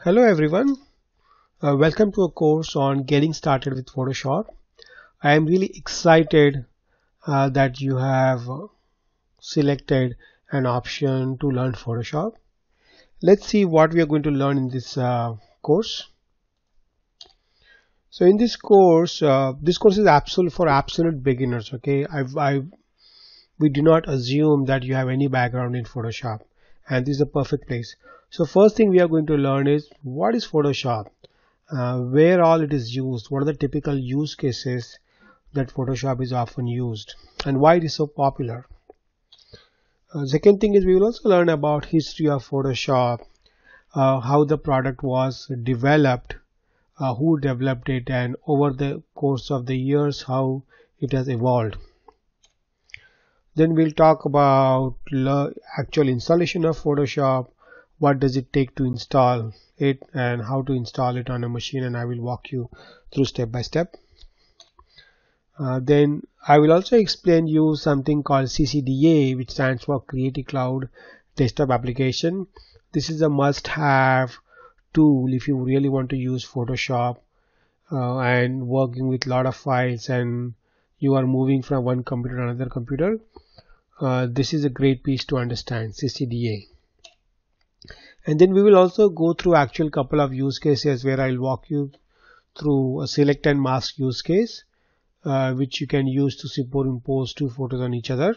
Hello everyone, welcome to a course on getting started with Photoshop. I am really excited that you have selected an option to learn Photoshop. Let's see what we are going to learn in this course. So in this course is absolute for absolute beginners. Okay, we do not assume that you have any background in Photoshop, and this is the perfect place. So first thing we are going to learn is what is Photoshop, where all it is used, what are the typical use cases that Photoshop is often used, and why it is so popular. Second thing is we will also learn about history of Photoshop, how the product was developed, who developed it, and over the course of the years how it has evolved. Then we'll talk about actual installation of Photoshop, what does it take to install it and how to install it on a machine, and I will walk you through step by step. Then I will also explain you something called CCDA, which stands for Creative Cloud Desktop Application. This is a must-have tool if you really want to use Photoshop and working with a lot of files and you are moving from one computer to another computer. This is a great piece to understand, CCDA. And then we will also go through actual couple of use cases where I'll walk you through a select and mask use case, which you can use to superimpose two photos on each other.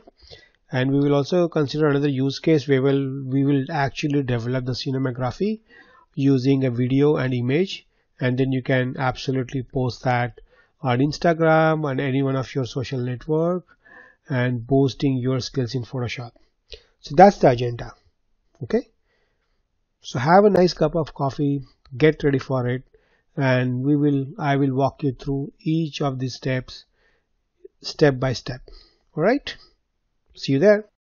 And we will also consider another use case where we will actually develop the cinematography using a video and image, and then you can absolutely post that on Instagram and any one of your social network and boasting your skills in Photoshop. So that's the agenda. Okay, so have a nice cup of coffee, get ready for it, and I will walk you through each of these steps step by step. All right, see you there.